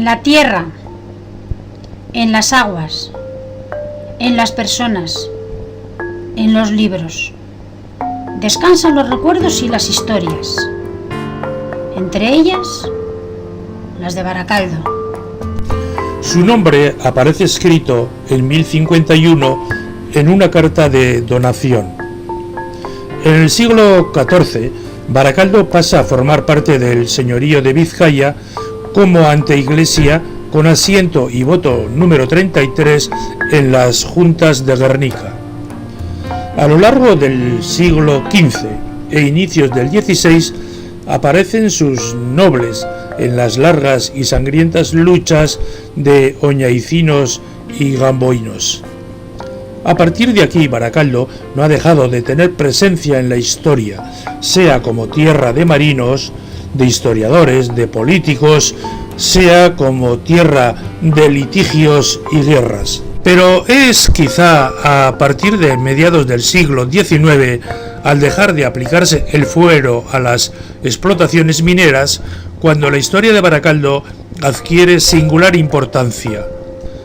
la tierra, en las aguas, en las personas, en los libros. Descansan los recuerdos y las historias, entre ellas las de Baracaldo. Su nombre aparece escrito en 1051 en una carta de donación. En el siglo XIV, Baracaldo pasa a formar parte del señorío de Vizcaya como anteiglesia, con asiento y voto número 33 en las juntas de Guernica. A lo largo del siglo XV e inicios del XVI aparecen sus nobles en las largas y sangrientas luchas de oñaicinos y gamboinos. A partir de aquí, Baracaldo no ha dejado de tener presencia en la historia, sea como tierra de marinos, de historiadores, de políticos, sea como tierra de litigios y guerras. Pero es quizá a partir de mediados del siglo XIX, al dejar de aplicarse el fuero a las explotaciones mineras, cuando la historia de Baracaldo adquiere singular importancia.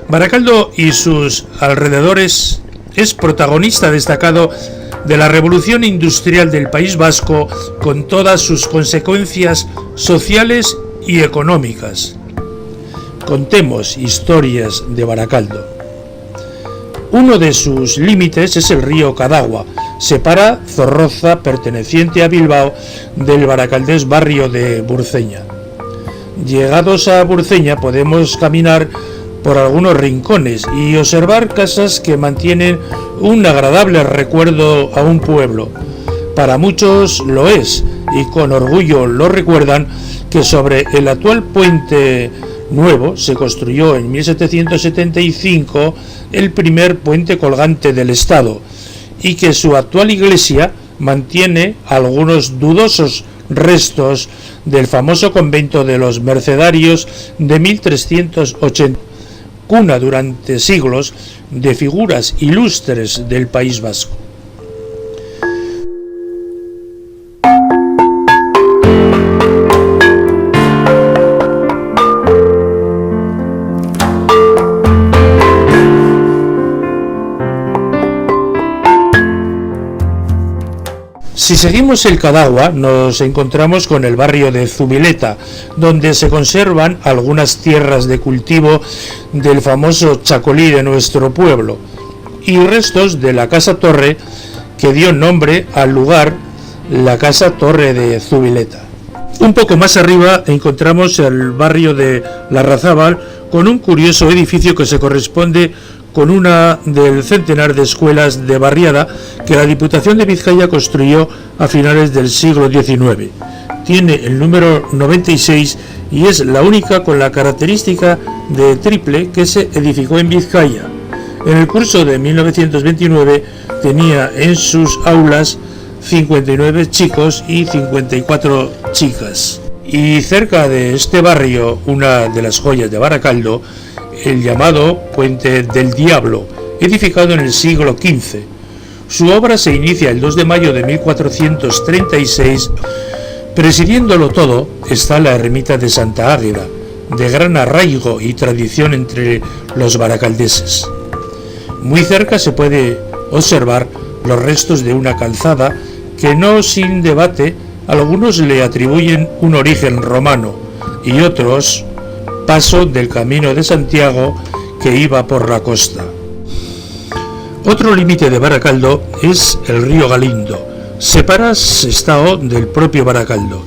Baracaldo y sus alrededores es protagonista destacado de la revolución industrial del País Vasco, con todas sus consecuencias sociales y económicas. Contemos historias de Baracaldo. Uno de sus límites es el río Cadagua. Separa Zorroza, perteneciente a Bilbao, del baracaldés barrio de Burceña. Llegados a Burceña podemos caminar por algunos rincones y observar casas que mantienen un agradable recuerdo a un pueblo. Para muchos lo es, y con orgullo lo recuerdan, que sobre el actual puente nuevo se construyó en 1775 el primer puente colgante del Estado, y que su actual iglesia mantiene algunos dudosos restos del famoso convento de los Mercedarios de 1380, cuna durante siglos de figuras ilustres del País Vasco. Si seguimos el Cadagua, nos encontramos con el barrio de Zubileta, donde se conservan algunas tierras de cultivo del famoso chacolí de nuestro pueblo, y restos de la Casa Torre, que dio nombre al lugar, la Casa Torre de Zubileta. Un poco más arriba encontramos el barrio de Larrazábal, con un curioso edificio que se corresponde con una del centenar de escuelas de barriada que la Diputación de Vizcaya construyó a finales del siglo XIX. Tiene el número 96 y es la única con la característica de triple que se edificó en Vizcaya. En el curso de 1929 tenía en sus aulas 59 chicos y 54 chicas. Y cerca de este barrio, una de las joyas de Baracaldo, el llamado Puente del Diablo, edificado en el siglo XV. Su obra se inicia el 2 de mayo de 1436. Presidiéndolo todo está la ermita de Santa Águeda, de gran arraigo y tradición entre los baracaldeses. Muy cerca se puede observar los restos de una calzada que, no sin debate, algunos le atribuyen un origen romano y otros paso del Camino de Santiago que iba por la costa. Otro límite de Baracaldo es el río Galindo. Separa Sestao del propio Baracaldo.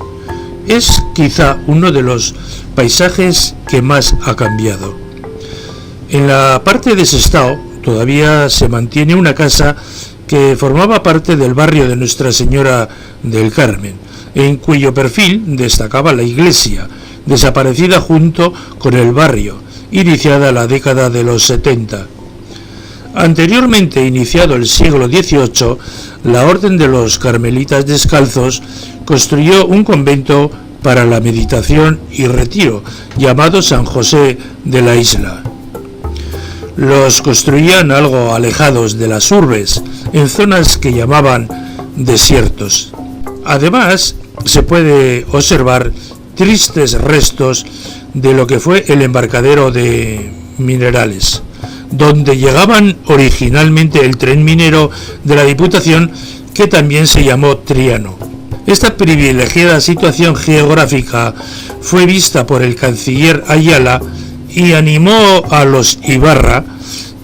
Es quizá uno de los paisajes que más ha cambiado. En la parte de Sestao todavía se mantiene una casa que formaba parte del barrio de Nuestra Señora del Carmen, en cuyo perfil destacaba la iglesia, desaparecida junto con el barrio, iniciada la década de los 70. Anteriormente, iniciado el siglo XVIII, la Orden de los Carmelitas Descalzos construyó un convento para la meditación y retiro, llamado San José de la Isla. Los construían algo alejados de las urbes, en zonas que llamaban desiertos. Además, se puede observar tristes restos de lo que fue el embarcadero de minerales, donde llegaban originalmente el tren minero de la Diputación, que también se llamó Triano. Esta privilegiada situación geográfica fue vista por el canciller Ayala y animó a los Ibarra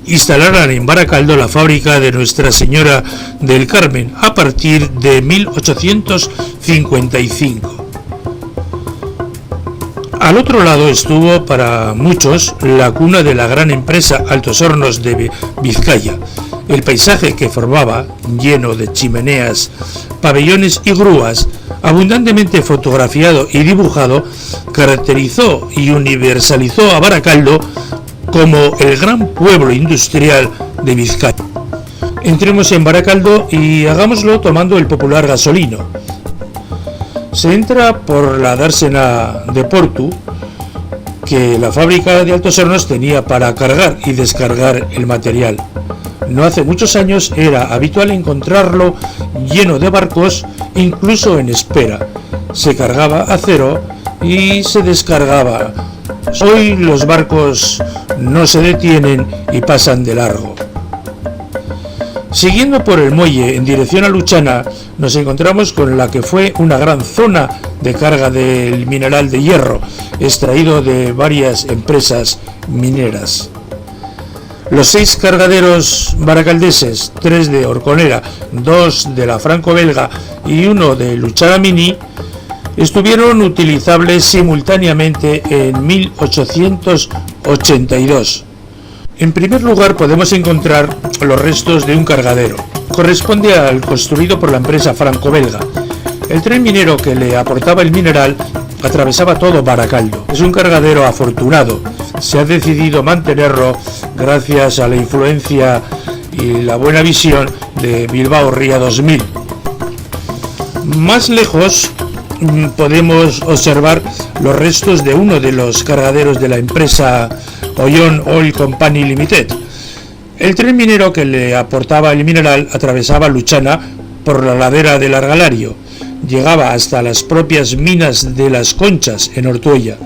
instalaran en Baracaldo la fábrica de Nuestra Señora del Carmen a partir de 1855. Al otro lado estuvo para muchos la cuna de la gran empresa Altos Hornos de Vizcaya. El paisaje que formaba, lleno de chimeneas, pabellones y grúas, abundantemente fotografiado y dibujado, caracterizó y universalizó a Baracaldo como el gran pueblo industrial de Vizcaya. Entremos en Baracaldo y hagámoslo tomando el popular gasolino. Se entra por la dársena de Portu, que la fábrica de Altos Hornos tenía para cargar y descargar el material. No hace muchos años era habitual encontrarlo lleno de barcos, incluso en espera. Se cargaba acero y se descargaba. Hoy los barcos no se detienen y pasan de largo. Siguiendo por el muelle en dirección a Luchana, nos encontramos con la que fue una gran zona de carga del mineral de hierro, extraído de varias empresas mineras. Los 6 cargaderos baracaldeses, 3 de Horconera, 2 de la Franco-Belga y 1 de Luchana Mini, estuvieron utilizables simultáneamente en 1882. En primer lugar podemos encontrar los restos de un cargadero. Corresponde al construido por la empresa franco-belga. El tren minero que le aportaba el mineral atravesaba todo Baracaldo. Es un cargadero afortunado. Se ha decidido mantenerlo gracias a la influencia y la buena visión de Bilbao Ría 2000. Más lejos podemos observar los restos de uno de los cargaderos de la empresa Ollón Oil Company Limited. El tren minero que le aportaba el mineral atravesaba Luchana por la ladera del Argalario, llegaba hasta las propias minas de Las Conchas en Ortuella.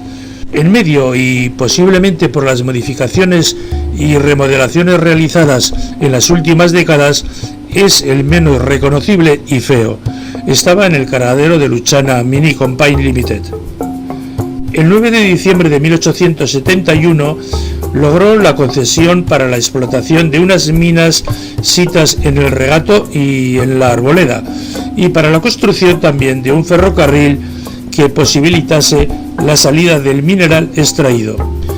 En medio, y posiblemente por las modificaciones y remodelaciones realizadas en las últimas décadas, es el menos reconocible y feo. Estaba en el cargadero de Luchana Mini Company Limited. El 9 de diciembre de 1871 logró la concesión para la explotación de unas minas sitas en el Regato y en la Arboleda, y para la construcción también de un ferrocarril que posibilitase la salida del mineral extraído.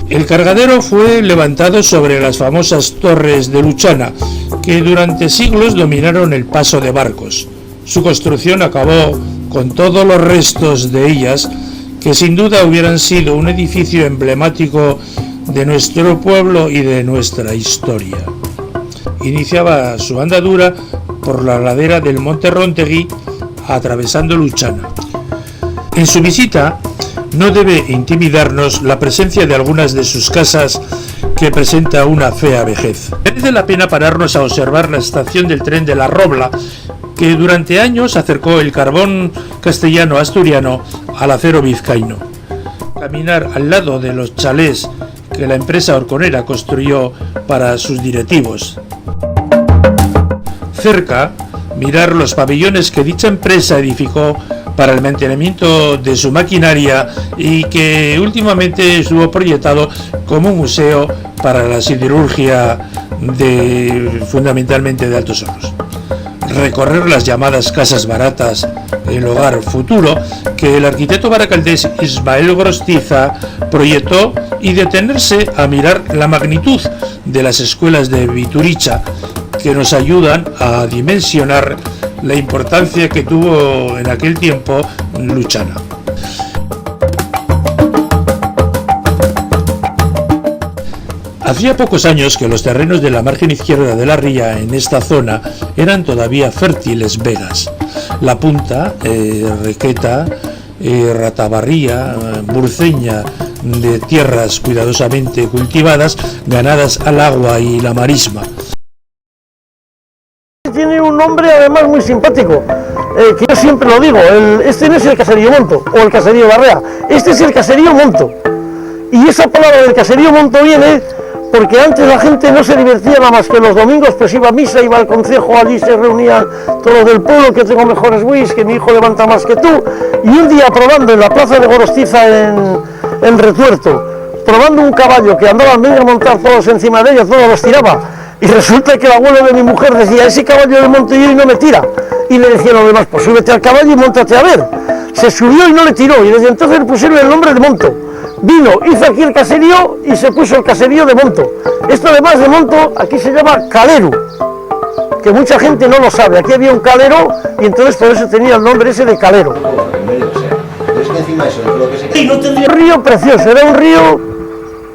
El cargadero fue levantado sobre las famosas torres de Luchana, que durante siglos dominaron el paso de barcos. Su construcción acabó con todos los restos de ellas, que sin duda hubieran sido un edificio emblemático de nuestro pueblo y de nuestra historia. Iniciaba su andadura por la ladera del Monte Rontegui, atravesando Luchana. En su visita no debe intimidarnos la presencia de algunas de sus casas, que presenta una fea vejez. Merece la pena pararnos a observar la estación del tren de La Robla, que durante años acercó el carbón castellano-asturiano al acero vizcaíno. Caminar al lado de los chalés que la empresa horconera construyó para sus directivos. Cerca, mirar los pabellones que dicha empresa edificó para el mantenimiento de su maquinaria y que últimamente estuvo proyectado como un museo para la siderurgia fundamentalmente de Altos Hornos. Recorrer las llamadas casas baratas, el hogar futuro, que el arquitecto baracaldés Ismael Gorostiza proyectó, y detenerse a mirar la magnitud de las escuelas de Vituricha, que nos ayudan a dimensionar la importancia que tuvo en aquel tiempo Luchana. Hacía pocos años que los terrenos de la margen izquierda de la ría en esta zona eran todavía fértiles vegas. La Punta, Requeta, Ratabarría, Burceña, de tierras cuidadosamente cultivadas, ganadas al agua y la marisma. Tiene un nombre además muy simpático, que yo siempre lo digo, este no es el caserío Monto o el caserío Barrea, este es el caserío Monto. Y esa palabra del caserío Monto viene porque antes la gente no se divertía nada más que los domingos, pues iba a misa, iba al concejo, allí se reunían todos los del pueblo, que tengo mejores buis, que mi hijo levanta más que tú, y un día probando en la plaza de Gorostiza en Retuerto, probando un caballo que andaban medio a montar todos encima de ellos, todos los tiraba, y resulta que el abuelo de mi mujer decía, ese caballo le monto yo y no me tira, y le decían los demás, pues súbete al caballo y móntate a ver. Se subió y no le tiró, y desde entonces le pusieron el nombre de Monto. Vino, hizo aquí el caserío y se puso el caserío de Monto. Esto además de Monto, aquí se llama Calero, que mucha gente no lo sabe. Aquí había un calero y entonces por eso tenía el nombre ese de Calero. Un río precioso, era un río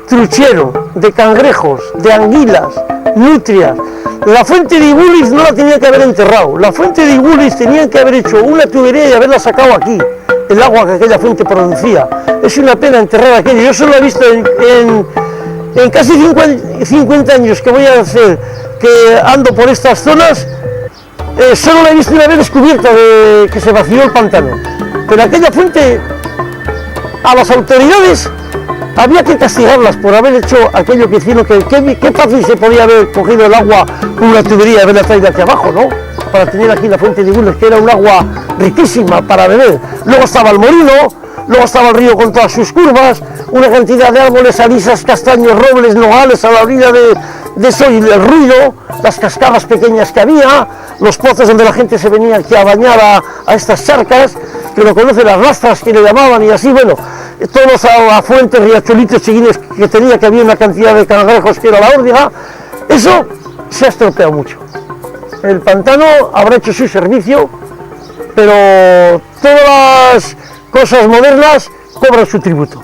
truchero, de cangrejos, de anguilas, nutrias. La fuente de Igulis no la tenía que haber enterrado. La fuente de Igulis tenían que haber hecho una tubería y haberla sacado aquí, el agua que aquella fuente producía. Es una pena enterrar aquello. Yo solo he visto en casi 50 años que voy a hacer, que ando por estas zonas, solo la he visto una vez descubierta de que se vació el pantano. Pero aquella fuente, a las autoridades había que castigarlas por haber hecho aquello que hicieron, que fácil se podía haber cogido el agua con una tubería y haberla traído hacia abajo, ¿no? Para tener aquí la fuente de Igules, que era un agua riquísima para beber. Luego estaba el molino, luego estaba el río con todas sus curvas, una cantidad de árboles, alisas, castaños, robles, nogales a la orilla de eso, y el ruido, las cascadas pequeñas que había, los pozos donde la gente se venía aquí a bañar a estas charcas, que lo conocen las rastras que le llamaban, y así, bueno, todos a fuentes, riachuelitos chiquines que tenía, que había una cantidad de cangrejos que era la órdiga. Eso se ha estropeado mucho. El pantano habrá hecho su servicio, pero todas las cosas modernas cobran su tributo.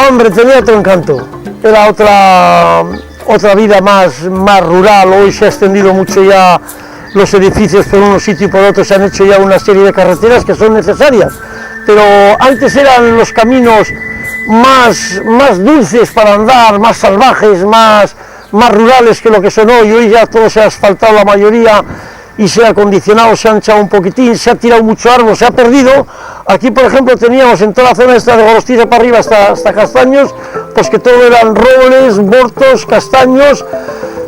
Hombre, tenía otro encanto, era otra vida más rural. Hoy se ha extendido mucho ya los edificios por unos sitios y por otros, se han hecho ya una serie de carreteras que son necesarias, pero antes eran los caminos más dulces para andar, más salvajes, más rurales que lo que son hoy. Hoy ya todo se ha asfaltado la mayoría y se ha acondicionado, se ha hinchado un poquitín, se ha tirado mucho árbol, se ha perdido. Aquí, por ejemplo, teníamos en toda la zona esta de Gorostiza para arriba hasta Castaños, pues que todo eran robles, mortos, castaños,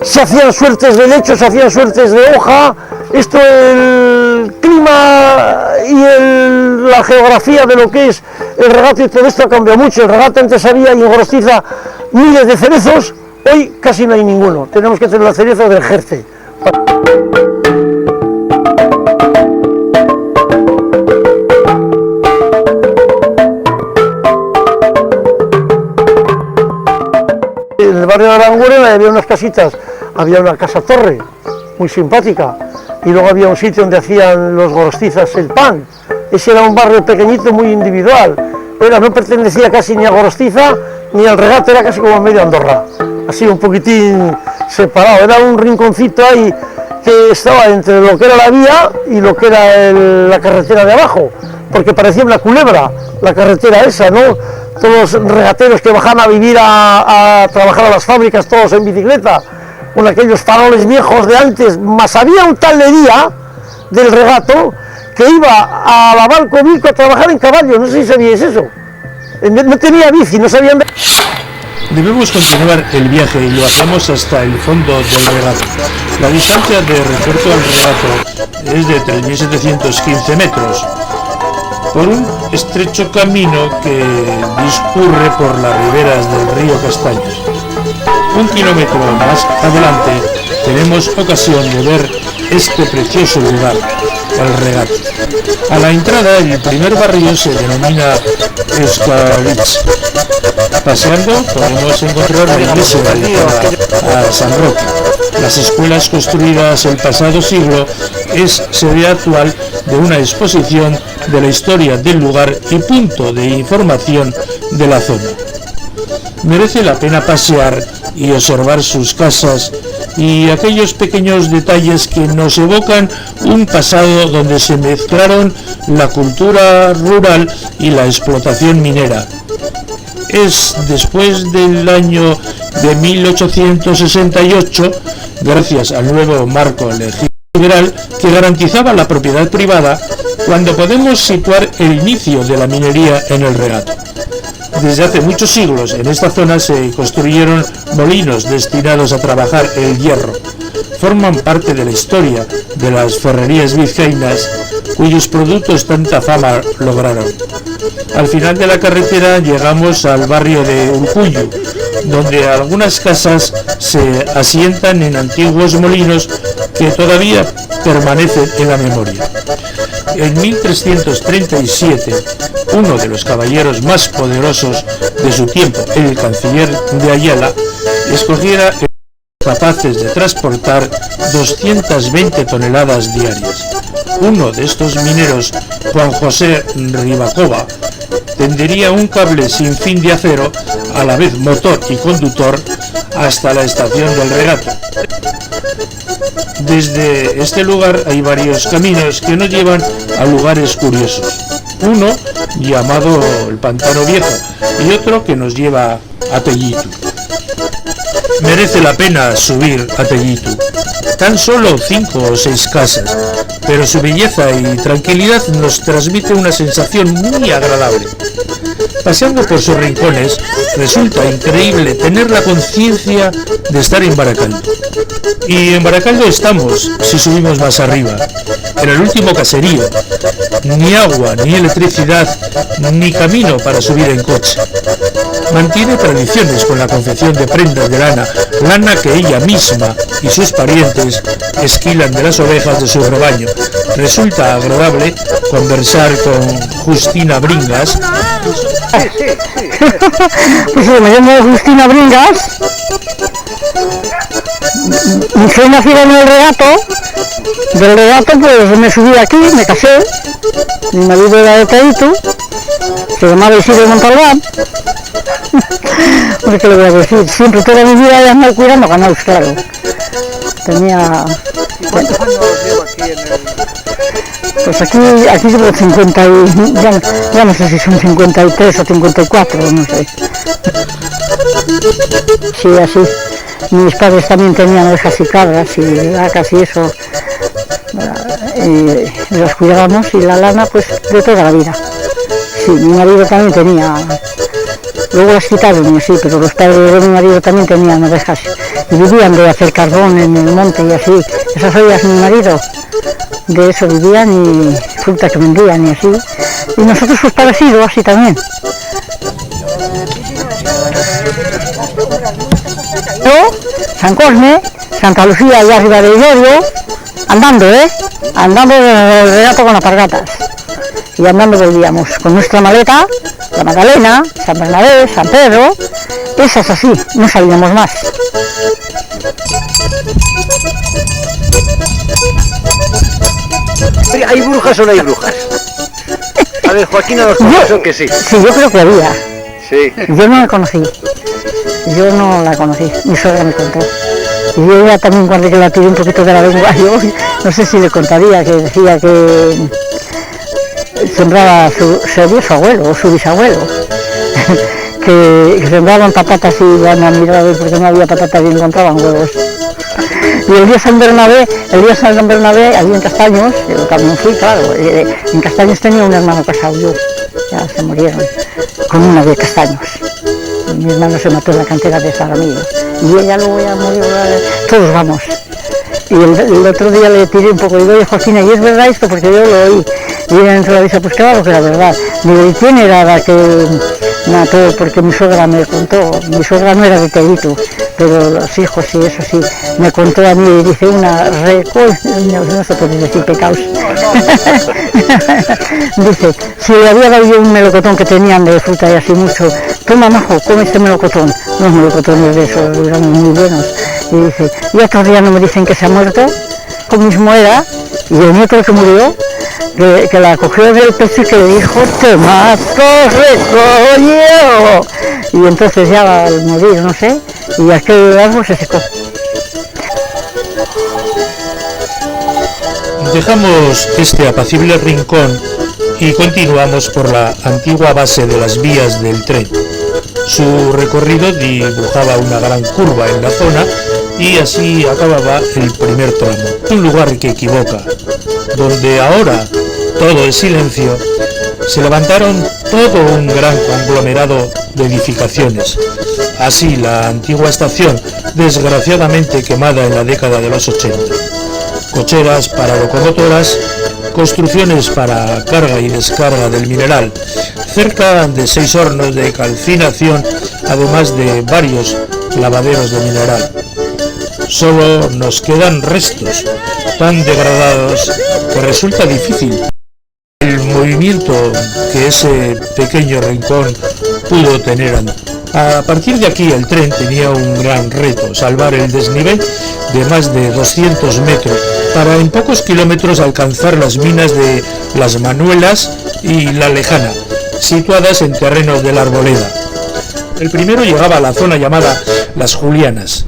se hacían suertes de lecho, se hacían suertes de hoja. Esto, el clima y la geografía de lo que es el regato y todo esto ha cambiado mucho. El regato antes había en Gorostiza miles de cerezos, hoy casi no hay ninguno. Tenemos que tener la cereza del Jerce. En el barrio de Aranguren había unas casitas, había una casa torre muy simpática, y luego había un sitio donde hacían los gorostizas el pan. Ese era un barrio pequeñito, muy individual, no pertenecía casi ni a Gorostiza ni al regato, era casi como medio Andorra, así un poquitín separado. Era un rinconcito ahí que estaba entre lo que era la vía y lo que era la carretera de abajo, porque parecía una culebra la carretera esa, ¿no? Todos los regateros que bajaban a vivir a trabajar a las fábricas, todos en bicicleta, con aquellos faroles viejos de antes. Más había un tal Lería del regato que iba a lavar cobico a trabajar en caballo, no sé si sabíais eso. No tenía bici, no sabían. Debemos continuar el viaje y lo hacemos hasta el fondo del regato. La distancia de Retuerto al regato es de 3.715 metros. Por un estrecho camino que discurre por las riberas del río Castaños. Un kilómetro más adelante tenemos ocasión de ver este precioso lugar, el regato. A la entrada, el primer barrio se denomina Escalitz. Paseando podemos encontrar la iglesia dedicada a San Roque. Las escuelas construidas el pasado siglo es sede actual de una exposición de la historia del lugar y punto de información de la zona. Merece la pena pasear y observar sus casas y aquellos pequeños detalles que nos evocan un pasado donde se mezclaron la cultura rural y la explotación minera. es después del año de 1868, gracias al nuevo marco legislativo liberal que garantizaba la propiedad privada, cuando podemos situar el inicio de la minería en el regato. Desde hace muchos siglos en esta zona se construyeron molinos destinados a trabajar el hierro. Forman parte de la historia de las ferrerías vizcaínas, cuyos productos tanta fama lograron. Al final de la carretera llegamos al barrio de Urkullu, donde algunas casas se asientan en antiguos molinos que todavía permanecen en la memoria. En 1337, uno de los caballeros más poderosos de su tiempo, el canciller de Ayala, escogiera capaces de transportar 220 toneladas diarias. Uno de estos mineros, Juan José Ribacova, tendería un cable sin fin de acero, a la vez motor y conductor, hasta la estación del regato. Desde este lugar hay varios caminos que nos llevan a lugares curiosos. Uno llamado el Pantano Viejo y otro que nos lleva a Tellitu. Merece la pena subir a Tellitu. Tan solo 5 o 6 casas, pero su belleza y tranquilidad nos transmite una sensación muy agradable. Paseando por sus rincones, resulta increíble tener la conciencia de estar en Baracaldo. Y en Baracaldo estamos, si subimos más arriba, en el último caserío. Ni agua, ni electricidad, ni camino para subir en coche. Mantiene tradiciones con la confección de prendas de lana, lana que ella misma y sus parientes esquilan de las ovejas de su rebaño. Resulta agradable conversar con Justina Bringas. Pues me llamo Justina Bringas, soy nacida en el regato. Del regato pues me subí aquí, me casé, mi marido era de Tellitu, se llamaba Isidro Montalbán. Porque le voy a decir, siempre toda mi vida he andado cuidando ganados, claro. Tenía... ¿Cuántos años llevo aquí en el...? Pues aquí llevo 50 y... ya no sé si son 53 o 54, no sé. Sí, así. Mis padres también tenían ovejas y cabras y vacas y eso. Y los cuidábamos, y la lana pues de toda la vida. Sí, mi marido también tenía... Luego las quitaron y así, pero los padres de mi marido también tenían ovejas y vivían de hacer carbón en el monte y así. Esas ovejas mi marido, de eso vivían, y fruta que vendían y así. Y nosotros pues parecido, así también. San Cosme, Santa Lucía, allá arriba de Llorio, andando, andando del regato con alpargatas. Y andando volvíamos con nuestra maleta, la Magdalena, San Bernabé, San Pedro, esas así, no sabíamos más. ¿Hay brujas o no hay brujas? A ver, Joaquina nos confesó que sí. Sí, yo creo que había. Sí. Yo no la conocí. Yo no la conocí, mi suegra me contó. Y yo ya también, cuando que la tiré un poquito de la lengua, yo no sé si le contaría, que decía que sembraba su abuelo o su bisabuelo, que sembraban patatas y iban a mirar a ver porque no había patatas y encontraban huevos. Y el día San Bernabé, allí en Castaños, yo también fui, claro, en Castaños tenía un hermano casado, yo, ya se murieron, con una de Castaños. Mi hermano se mató en la cantera de Zaramillo, y ella luego ya murió, todos vamos. Y el otro día le tiré un poco, y digo, oye Joaquina, ¿y es verdad esto? Porque yo lo oí. Y ella dentro de la visa, pues claro que era verdad. Digo, ¿y quién era la que mató? Porque mi suegra me contó, mi suegra no era de Tellitu, pero los hijos y eso sí, me contó a mí, y dice una no se puede decir pecados. Dice, si le había dado yo un melocotón que tenían de fruta y así mucho, toma majo, come este melocotón. Los melocotones de esos eran muy buenos. Y dice, y otros días no me dicen que se ha muerto, como mismo era, y el nieto que murió, que la cogió del pecho y que le dijo, te mato, recoño. Y entonces ya al morir, no sé, y aquel árbol se secó. Dejamos este apacible rincón y continuamos por la antigua base de las vías del tren. Su recorrido dibujaba una gran curva en la zona y así acababa el primer tramo. Un lugar que equivoca, donde ahora todo es silencio, se levantaron todo un gran conglomerado de edificaciones. Así la antigua estación, desgraciadamente quemada en la década de los 80. Cocheras para locomotoras, construcciones para carga y descarga del mineral, cerca de 6 hornos de calcinación, además de varios lavaderos de mineral. Solo nos quedan restos tan degradados que resulta difícil el movimiento que ese pequeño rincón pudo tener antes. A partir de aquí el tren tenía un gran reto, salvar el desnivel de más de 200 metros para en pocos kilómetros alcanzar las minas de Las Manuelas y La Lejana, situadas en terrenos de la Arboleda. El primero llegaba a la zona llamada Las Julianas.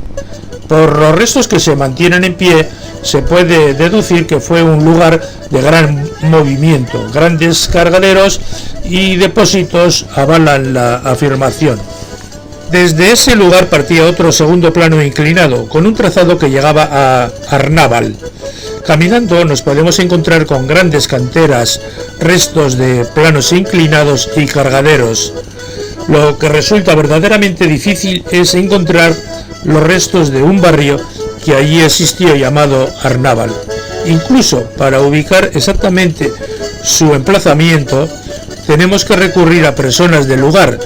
Por los restos que se mantienen en pie, se puede deducir que fue un lugar de gran movimiento. Grandes cargaderos y depósitos avalan la afirmación. Desde ese lugar partía otro segundo plano inclinado, con un trazado que llegaba a Arnábal. Caminando nos podemos encontrar con grandes canteras, restos de planos inclinados y cargaderos. Lo que resulta verdaderamente difícil es encontrar los restos de un barrio que allí existió llamado Arnábal. Incluso para ubicar exactamente su emplazamiento, tenemos que recurrir a personas del lugar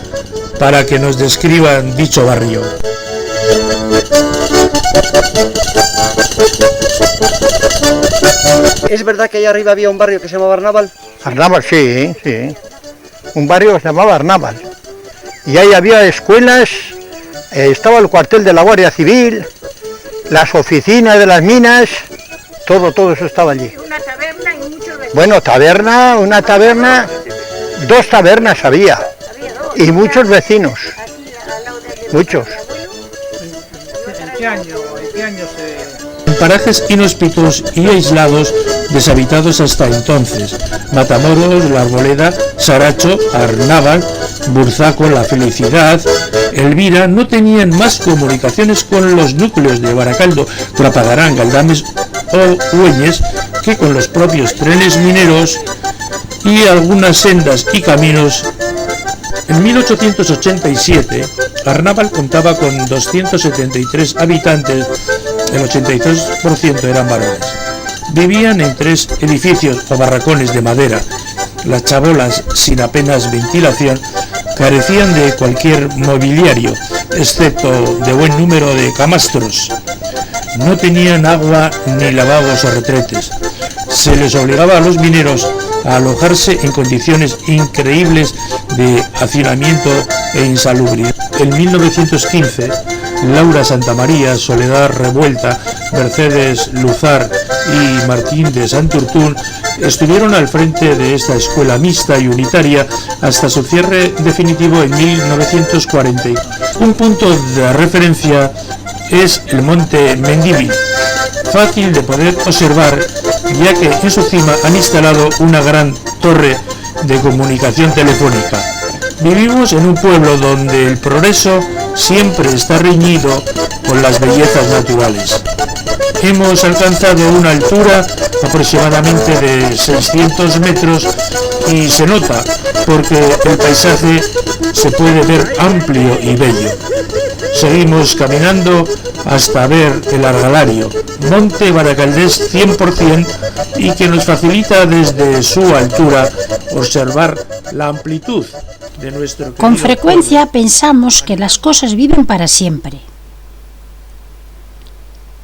para que nos describan dicho barrio. ¿Es verdad que allá arriba había un barrio que se llamaba Arnábal? Arnábal, sí, sí. Un barrio que se llamaba Arnábal. Y ahí había escuelas, estaba el cuartel de la Guardia Civil, las oficinas de las minas, todo eso estaba allí. Una taberna y muchos vecinos. Bueno, una taberna, 2 tabernas había. Y muchos vecinos, Aquí al lado del muchos. abuelo. ¿En qué año se...? En parajes inhóspitos y aislados, deshabitados hasta entonces, Matamoros, La Arboleda, Saracho, Arnábal, Burzaco, La Felicidad, Elvira no tenían más comunicaciones con los núcleos de Baracaldo, Trapagarán, Galdames o Güeñes que con los propios trenes mineros y algunas sendas y caminos. En 1887, Arnábal contaba con 273 habitantes, el 82% eran varones. Vivían en 3 edificios o barracones de madera. Las chabolas, sin apenas ventilación, carecían de cualquier mobiliario, excepto de buen número de camastros. No tenían agua ni lavabos o retretes. Se les obligaba a los mineros a alojarse en condiciones increíbles de hacinamiento e insalubridad. En 1915, Laura Santamaría, Soledad Revuelta, Mercedes Luzar y Martín de Santurtún estuvieron al frente de esta escuela mixta y unitaria hasta su cierre definitivo en 1940. Un punto de referencia es el monte Mendívil, fácil de poder observar ya que en su cima han instalado una gran torre de comunicación telefónica. Vivimos en un pueblo donde el progreso siempre está reñido con las bellezas naturales. Hemos alcanzado una altura aproximadamente de 600 metros y se nota porque el paisaje se puede ver amplio y bello. Seguimos caminando hasta ver el Argalario, monte baracaldés 100% y que nos facilita desde su altura observar la amplitud de nuestro querido Con frecuencia pueblo. pensamos que las cosas viven para siempre.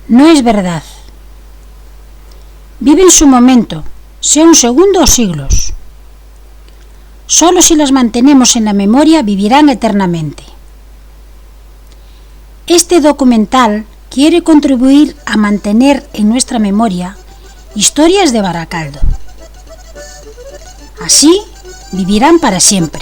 No es verdad. Viven su momento, sea un segundo o siglos. Solo si las mantenemos en la memoria vivirán eternamente. Este documental quiere contribuir a mantener en nuestra memoria historias de Baracaldo. Así vivirán para siempre.